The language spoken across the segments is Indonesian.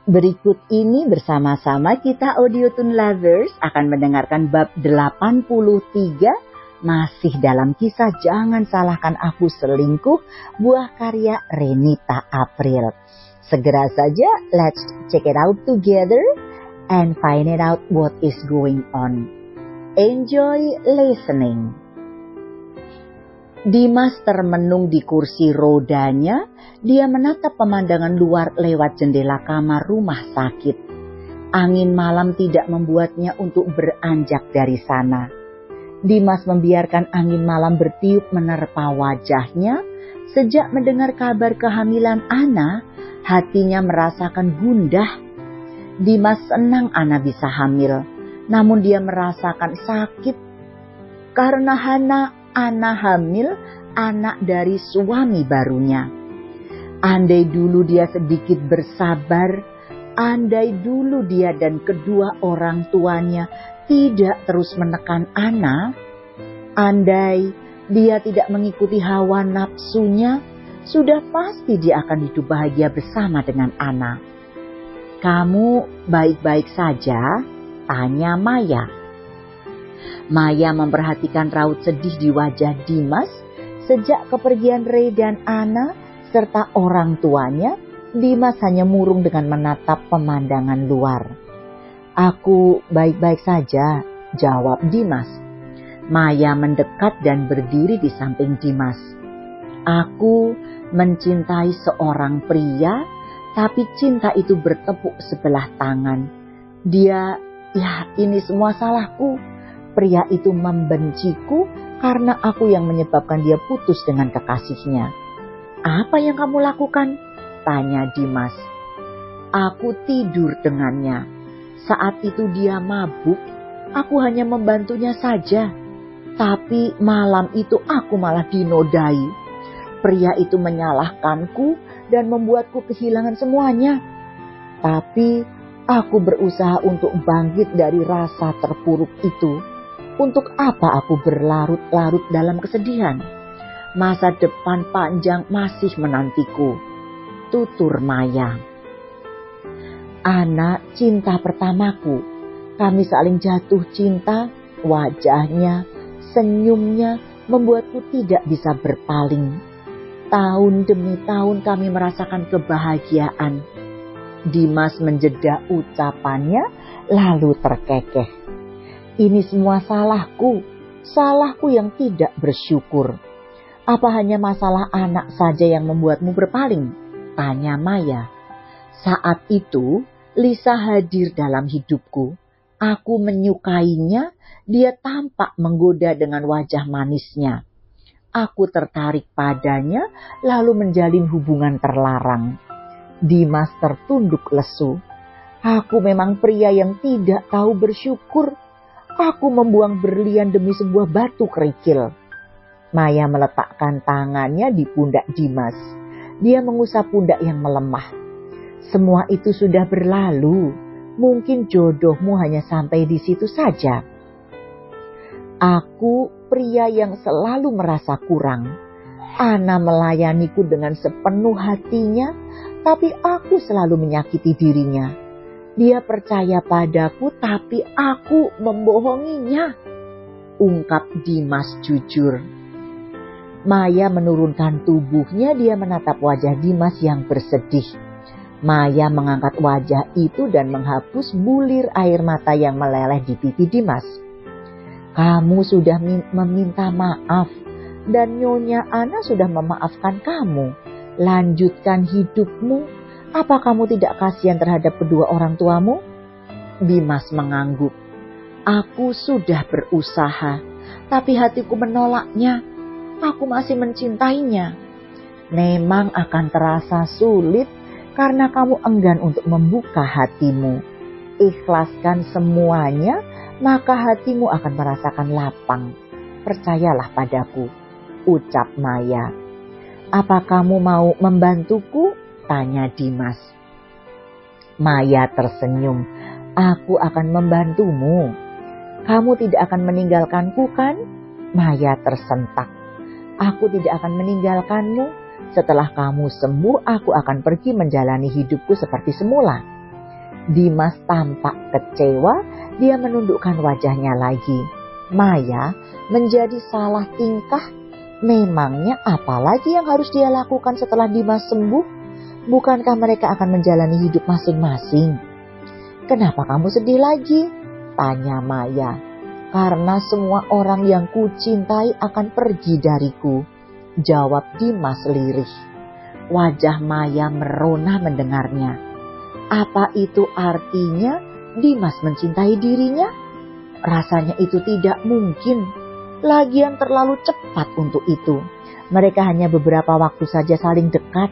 Berikut ini bersama-sama kita Audiotune Lovers akan mendengarkan bab 83 masih dalam kisah Jangan Salahkan Aku Selingkuh, buah karya Renita April. Segera saja, let's check it out together and find it out what is going on. Enjoy listening. Dimas termenung di kursi rodanya. Dia menatap pemandangan luar lewat jendela kamar rumah sakit. Angin malam tidak membuatnya untuk beranjak dari sana. Dimas membiarkan angin malam bertiup menerpa wajahnya. Sejak mendengar kabar kehamilan Ana, hatinya merasakan gundah. Dimas senang Ana bisa hamil, namun dia merasakan sakit karena Ana hamil anak dari suami barunya. Andai dulu dia sedikit bersabar, andai dulu dia dan kedua orang tuanya tidak terus menekan Ana, andai dia tidak mengikuti hawa nafsunya, sudah pasti dia akan hidup bahagia bersama dengan Ana. "Kamu baik-baik saja?" tanya Maya. Maya memperhatikan raut sedih di wajah Dimas sejak kepergian Ray dan Ana serta orang tuanya. Dimas hanya murung dengan menatap pemandangan luar. "Aku baik-baik saja," jawab Dimas. Maya mendekat dan berdiri di samping Dimas. "Aku mencintai seorang pria, tapi cinta itu bertepuk sebelah tangan. Ini semua salahku. Pria itu membenciku karena aku yang menyebabkan dia putus dengan kekasihnya." "Apa yang kamu lakukan?" tanya Dimas. "Aku tidur dengannya. Saat itu dia mabuk, aku hanya membantunya saja. Tapi malam itu aku malah dinodai. Pria itu menyalahkanku dan membuatku kehilangan semuanya. Tapi aku berusaha untuk bangkit dari rasa terpuruk itu. Untuk apa aku berlarut-larut dalam kesedihan? Masa depan panjang masih menantiku," tutur Maya. "Ana cinta pertamaku. Kami saling jatuh cinta. Wajahnya, senyumnya membuatku tidak bisa berpaling. Tahun demi tahun kami merasakan kebahagiaan." Dimas menjeda ucapannya lalu terkekeh. "Ini semua salahku yang tidak bersyukur. Apa hanya masalah anak saja yang membuatmu berpaling?" tanya Maya. "Saat itu Lisa hadir dalam hidupku. Aku menyukainya, dia tampak menggoda dengan wajah manisnya. Aku tertarik padanya lalu menjalin hubungan terlarang." Dimas tertunduk lesu. "Aku memang pria yang tidak tahu bersyukur. Aku membuang berlian demi sebuah batu kerikil." Maya meletakkan tangannya di pundak Dimas. Dia mengusap pundak yang melemah. "Semua itu sudah berlalu. Mungkin jodohmu hanya sampai di situ saja. Aku pria yang selalu merasa kurang. Ana melayaniku dengan sepenuh hatinya, tapi aku selalu menyakiti dirinya. Dia percaya padaku, tapi aku membohonginya," ungkap Dimas jujur. Maya menurunkan tubuhnya, dia menatap wajah Dimas yang bersedih. Maya mengangkat wajah itu dan menghapus bulir air mata yang meleleh di pipi Dimas. "Kamu sudah meminta maaf dan Nyonya Ana sudah memaafkan kamu. Lanjutkan hidupmu. Apa kamu tidak kasihan terhadap kedua orang tuamu?" Dimas mengangguk. "Aku sudah berusaha, tapi hatiku menolaknya. Aku masih mencintainya. Memang akan terasa sulit karena kamu enggan untuk membuka hatimu. Ikhlaskan semuanya, maka hatimu akan merasakan lapang. Percayalah padaku," ucap Maya. "Apa kamu mau membantuku?" tanya Dimas. Maya tersenyum. "Aku akan membantumu. Kamu tidak akan meninggalkanku, kan?" Maya tersentak. "Aku tidak akan meninggalkanmu. Setelah kamu sembuh, aku akan pergi menjalani hidupku seperti semula." Dimas tampak kecewa, dia menundukkan wajahnya lagi. Maya menjadi salah tingkah. Memangnya apa lagi yang harus dia lakukan setelah Dimas sembuh? Bukankah mereka akan menjalani hidup masing-masing? Kenapa kamu sedih lagi? Tanya Maya. Karena semua orang yang kucintai akan pergi dariku, jawab Dimas lirih. Wajah Maya merona mendengarnya. Apa itu artinya Dimas mencintai dirinya? Rasanya itu tidak mungkin. Lagian terlalu cepat untuk itu. Mereka hanya beberapa waktu saja saling dekat.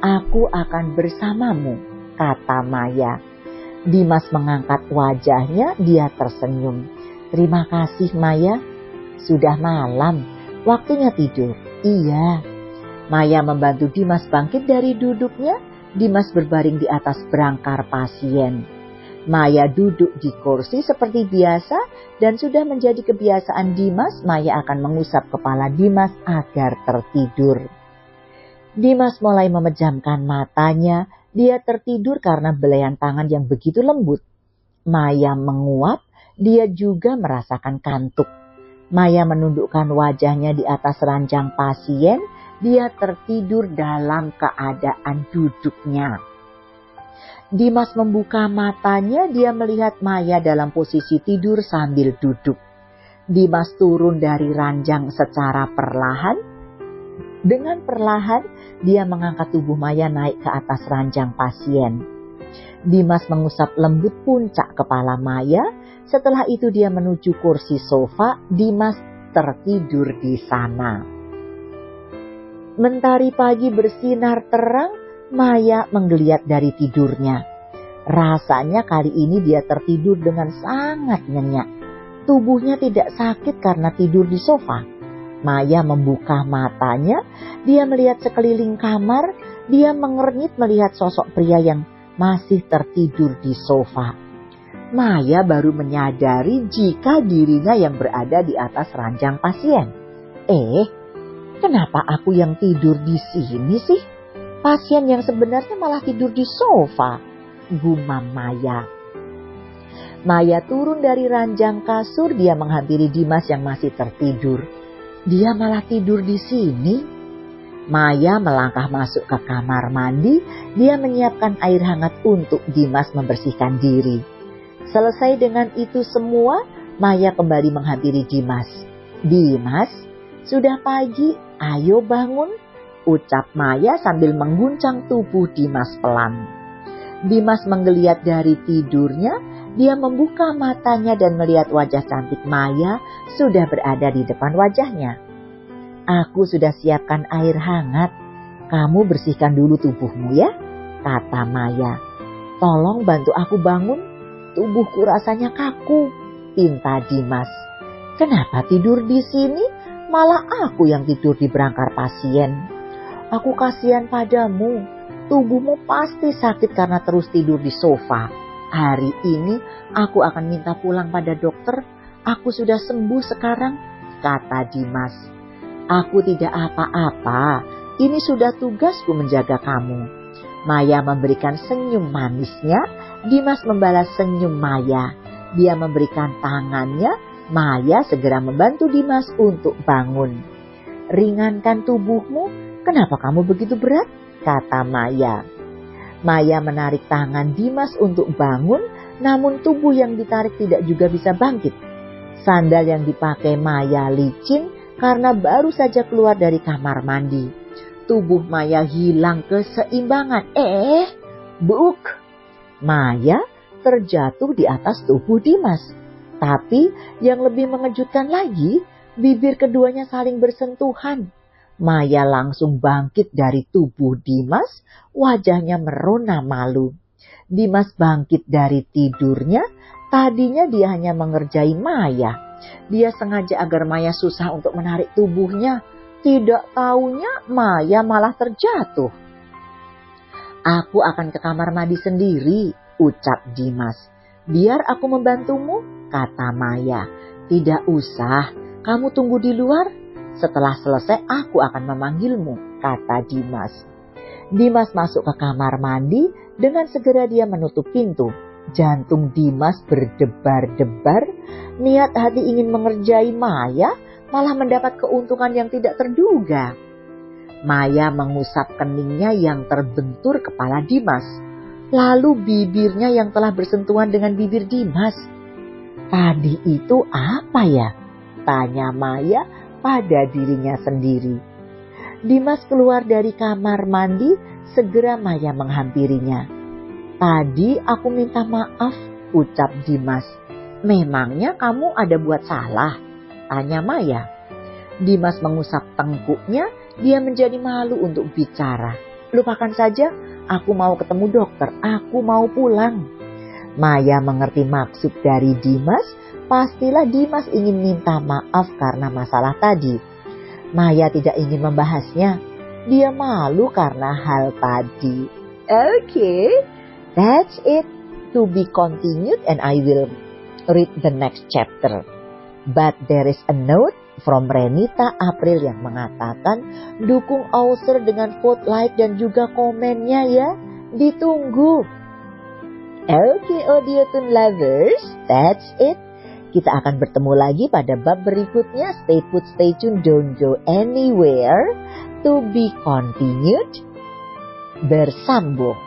Aku akan bersamamu, kata Maya. Dimas mengangkat wajahnya, dia tersenyum. Terima kasih Maya. Sudah malam, waktunya tidur. Iya. Maya membantu Dimas bangkit dari duduknya. Dimas berbaring di atas brangkar pasien. Maya duduk di kursi seperti biasa dan sudah menjadi kebiasaan Dimas, Maya akan mengusap kepala Dimas agar tertidur. Dimas mulai memejamkan matanya, dia tertidur karena belayan tangan yang begitu lembut. Maya menguap, dia juga merasakan kantuk. Maya menundukkan wajahnya di atas ranjang pasien, dia tertidur dalam keadaan duduknya. Dimas membuka matanya, dia melihat Maya dalam posisi tidur sambil duduk. Dimas turun dari ranjang secara perlahan. Dengan perlahan, dia mengangkat tubuh Maya naik ke atas ranjang pasien. Dimas mengusap lembut puncak kepala Maya. Setelah itu dia menuju kursi sofa. Dimas tertidur di sana. Mentari pagi bersinar terang. Maya menggeliat dari tidurnya. Rasanya kali ini dia tertidur dengan sangat nyenyak. Tubuhnya tidak sakit karena tidur di sofa. Maya membuka matanya, dia melihat sekeliling kamar, dia mengernyit melihat sosok pria yang masih tertidur di sofa. Maya baru menyadari jika dirinya yang berada di atas ranjang pasien. Kenapa aku yang tidur di sini sih? Pasien yang sebenarnya malah tidur di sofa, gumam Maya. Maya turun dari ranjang kasur, dia menghampiri Dimas yang masih tertidur. Dia malah tidur di sini. Maya melangkah masuk ke kamar mandi, dia menyiapkan air hangat untuk Dimas membersihkan diri. Selesai dengan itu semua, Maya kembali menghampiri Dimas. Dimas, sudah pagi, ayo bangun, ucap Maya sambil mengguncang tubuh Dimas pelan. Dimas menggeliat dari tidurnya, dia membuka matanya dan melihat wajah cantik Maya sudah berada di depan wajahnya. Aku sudah siapkan air hangat, kamu bersihkan dulu tubuhmu ya, kata Maya. Tolong bantu aku bangun, tubuhku rasanya kaku, pinta Dimas. Kenapa tidur di sini? Malah aku yang tidur di brangkar pasien. Aku kasihan padamu, tubuhmu pasti sakit karena terus tidur di sofa. Hari ini aku akan minta pulang pada dokter, aku sudah sembuh sekarang, kata Dimas. Aku tidak apa-apa, ini sudah tugasku menjaga kamu. Maya memberikan senyum manisnya, Dimas membalas senyum Maya. Dia memberikan tangannya, Maya segera membantu Dimas untuk bangun. Ringankan tubuhmu, kenapa kamu begitu berat? Kata Maya. Maya menarik tangan Dimas untuk bangun, namun tubuh yang ditarik tidak juga bisa bangkit. Sandal yang dipakai Maya licin karena baru saja keluar dari kamar mandi. Tubuh Maya hilang keseimbangan. Buk! Maya terjatuh di atas tubuh Dimas. Tapi yang lebih mengejutkan lagi, bibir keduanya saling bersentuhan. Maya langsung bangkit dari tubuh Dimas, wajahnya merona malu. Dimas bangkit dari tidurnya, tadinya dia hanya mengerjai Maya. Dia sengaja agar Maya susah untuk menarik tubuhnya. Tidak taunya Maya malah terjatuh. Aku akan ke kamar mandi sendiri, ucap Dimas. Biar aku membantumu, kata Maya. Tidak usah, kamu tunggu di luar. Setelah selesai aku akan memanggilmu, kata Dimas. Dimas masuk ke kamar mandi. Dengan segera dia menutup pintu. Jantung Dimas berdebar-debar. Niat hati ingin mengerjai Maya malah mendapat keuntungan yang tidak terduga. Maya mengusap keningnya yang terbentur kepala Dimas. Lalu bibirnya yang telah bersentuhan dengan bibir Dimas. Tadi itu apa ya? Tanya Maya pada dirinya sendiri. Dimas keluar dari kamar mandi, segera Maya menghampirinya. Tadi aku minta maaf, ucap Dimas. Memangnya kamu ada buat salah? Tanya Maya. Dimas mengusap tengkuknya, dia menjadi malu untuk bicara. Lupakan saja, aku mau ketemu dokter, aku mau pulang. Maya mengerti maksud dari Dimas, pastilah Dimas ingin minta maaf karena masalah tadi. Maya tidak ingin membahasnya, dia malu karena hal tadi. Okay, that's it. To be continued and I will read the next chapter. But there is a note from Renita April yang mengatakan dukung author dengan vote like dan juga komennya ya. Ditunggu. Okay, Audiothon lovers, that's it. Kita akan bertemu lagi pada bab berikutnya. Stay put, stay tuned, don't go anywhere. To be continued. Bersambung.